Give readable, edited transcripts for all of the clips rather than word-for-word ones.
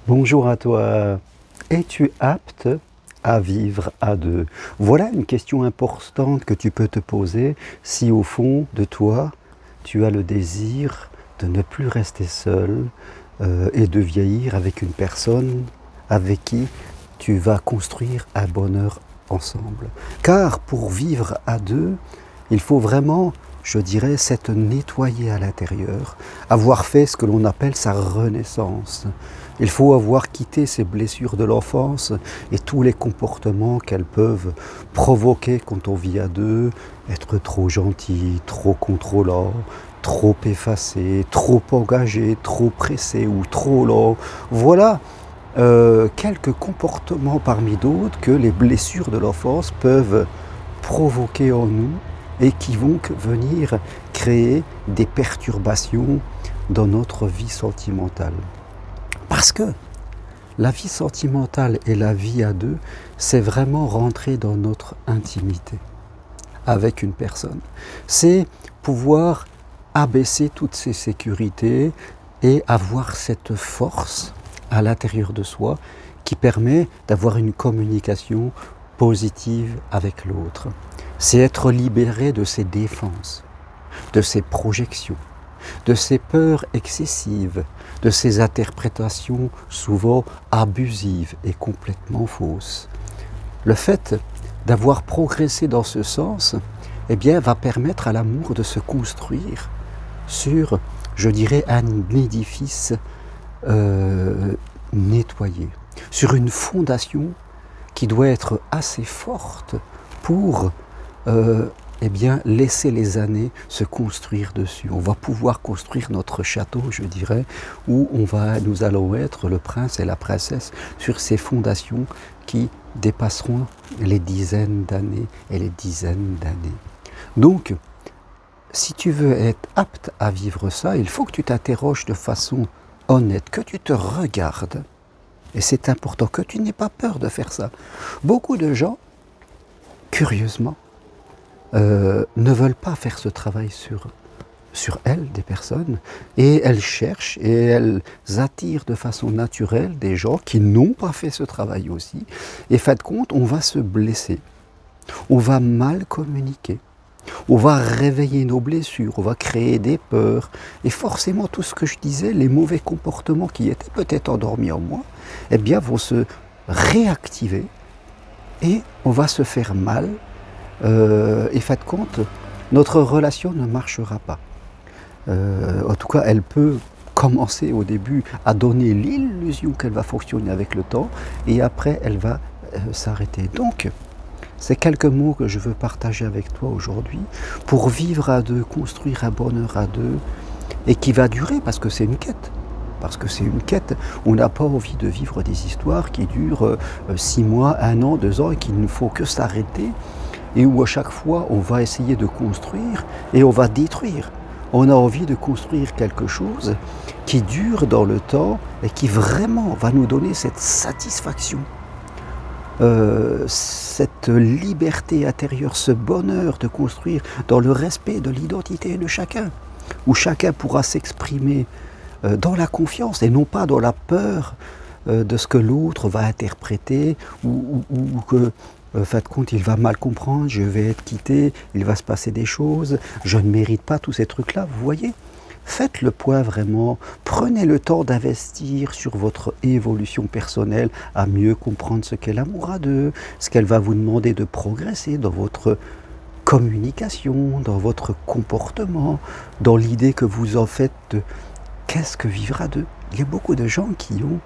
Bonjour à toi. Es-tu apte à vivre à deux? Voilà une question importante que tu peux te poser si au fond de toi, tu as le désir de ne plus rester seul et de vieillir avec une personne avec qui tu vas construire un bonheur ensemble. Car pour vivre à deux, il faut vraiment, je dirais, s'être nettoyé à l'intérieur, avoir fait ce que l'on appelle sa renaissance. Il faut avoir quitté ces blessures de l'enfance et tous les comportements qu'elles peuvent provoquer quand on vit à deux, être trop gentil, trop contrôlant, trop effacé, trop engagé, trop pressé ou trop lent. Voilà quelques comportements parmi d'autres que les blessures de l'enfance peuvent provoquer en nous et qui vont venir créer des perturbations dans notre vie sentimentale. Parce que la vie sentimentale et la vie à deux, c'est vraiment rentrer dans notre intimité avec une personne. C'est pouvoir abaisser toutes ces sécurités et avoir cette force à l'intérieur de soi qui permet d'avoir une communication positive avec l'autre. C'est être libéré de ses défenses, de ses projections, de ses peurs excessives, de ses interprétations souvent abusives et complètement fausses. Le fait d'avoir progressé dans ce sens, eh bien, va permettre à l'amour de se construire sur, je dirais, un édifice nettoyé, sur une fondation qui doit être assez forte pour eh bien, laisser les années se construire dessus. On va pouvoir construire notre château, je dirais, où nous allons être le prince et la princesse sur ces fondations qui dépasseront les dizaines d'années et les dizaines d'années. Donc, si tu veux être apte à vivre ça, il faut que tu t'interroges de façon honnête, que tu te regardes. Et c'est important que tu n'aies pas peur de faire ça. Beaucoup de gens, curieusement, ne veulent pas faire ce travail sur elles, des personnes, et elles cherchent et elles attirent de façon naturelle des gens qui n'ont pas fait ce travail aussi. Et fin de compte, on va se blesser, on va mal communiquer, on va réveiller nos blessures, on va créer des peurs, et forcément tout ce que je disais, les mauvais comportements qui étaient peut-être endormis en moi, eh bien vont se réactiver, et on va se faire mal, et fin de compte, notre relation ne marchera pas. En tout cas, elle peut commencer au début à donner l'illusion qu'elle va fonctionner avec le temps, et après, elle va s'arrêter. Donc, c'est quelques mots que je veux partager avec toi aujourd'hui pour vivre à deux, construire un bonheur à deux, et qui va durer parce que c'est une quête. Parce que c'est une quête, on n'a pas envie de vivre des histoires qui durent 6 mois, 1 an, 2 ans, et qu'il ne faut que s'arrêter, et où à chaque fois on va essayer de construire et on va détruire. On a envie de construire quelque chose qui dure dans le temps et qui vraiment va nous donner cette satisfaction, cette liberté intérieure, ce bonheur de construire dans le respect de l'identité de chacun, où chacun pourra s'exprimer dans la confiance et non pas dans la peur de ce que l'autre va interpréter ou que fin de compte, il va mal comprendre, je vais être quitté, il va se passer des choses, je ne mérite pas tous ces trucs-là, vous voyez? Faites le point vraiment, prenez le temps d'investir sur votre évolution personnelle, à mieux comprendre ce qu'est l'amour à deux, ce qu'elle va vous demander de progresser dans votre communication, dans votre comportement, dans l'idée que vous en faites de qu'est-ce que vivre à deux. Il y a beaucoup de gens qui ont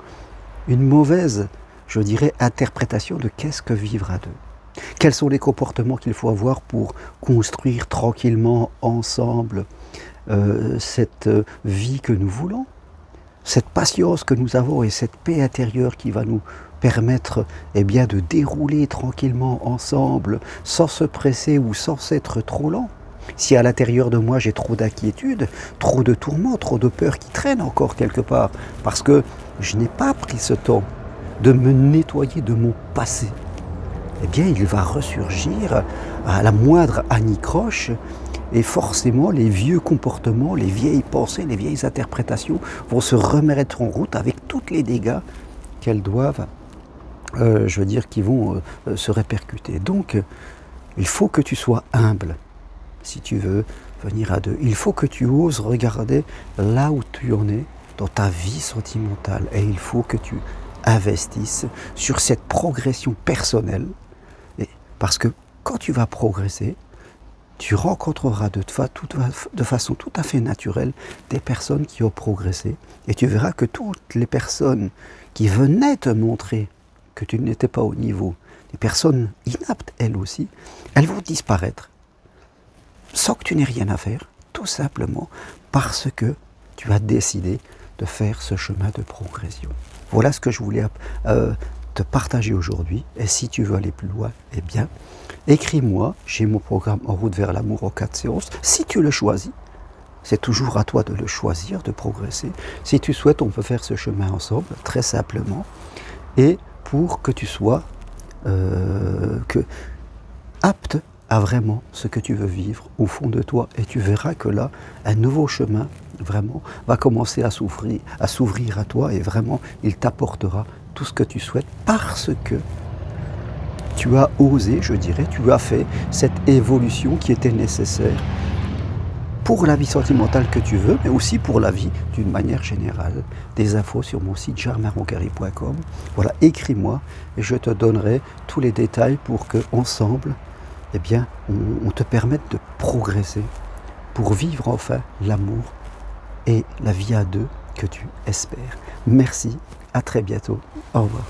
une mauvaise, je dirais, interprétation de qu'est-ce que vivre à deux. Quels sont les comportements qu'il faut avoir pour construire tranquillement ensemble cette vie que nous voulons, cette patience que nous avons et cette paix intérieure qui va nous permettre eh bien, de dérouler tranquillement ensemble sans se presser ou sans être trop lent. Si à l'intérieur de moi j'ai trop d'inquiétude, trop de tourments, trop de peur qui traînent encore quelque part, parce que je n'ai pas pris ce temps de me nettoyer de mon passé, eh bien il va ressurgir à la moindre anicroche et forcément les vieux comportements, les vieilles pensées, les vieilles interprétations vont se remettre en route avec tous les dégâts qu'elles doivent, je veux dire, qui vont se répercuter. Donc, il faut que tu sois humble, si tu veux venir à deux. Il faut que tu oses regarder là où tu en es dans ta vie sentimentale. Et il faut que tu investisses sur cette progression personnelle. Parce que quand tu vas progresser, tu rencontreras de façon tout à fait naturelle des personnes qui ont progressé. Et tu verras que toutes les personnes qui venaient te montrer que tu n'étais pas au niveau, des personnes inaptes elles aussi, elles vont disparaître sans que tu n'aies rien à faire, tout simplement parce que tu as décidé de faire ce chemin de progression. Voilà ce que je voulais te partager aujourd'hui. Et si tu veux aller plus loin, eh bien, écris-moi, j'ai mon programme En route vers l'amour en 4 séances. Si tu le choisis, c'est toujours à toi de le choisir, de progresser. Si tu souhaites, on peut faire ce chemin ensemble, très simplement. Et pour que tu sois apte à vraiment ce que tu veux vivre au fond de toi. Et tu verras que là, un nouveau chemin, vraiment, va commencer à s'ouvrir à toi. Et vraiment, il t'apportera tout ce que tu souhaites parce que tu as osé, je dirais, tu as fait cette évolution qui était nécessaire pour la vie sentimentale que tu veux, mais aussi pour la vie d'une manière générale. Des infos sur mon site germainroncari.com. Voilà, écris-moi et je te donnerai tous les détails pour que ensemble, eh bien, on te permette de progresser pour vivre enfin l'amour et la vie à deux que tu espères. Merci, à très bientôt. Au revoir.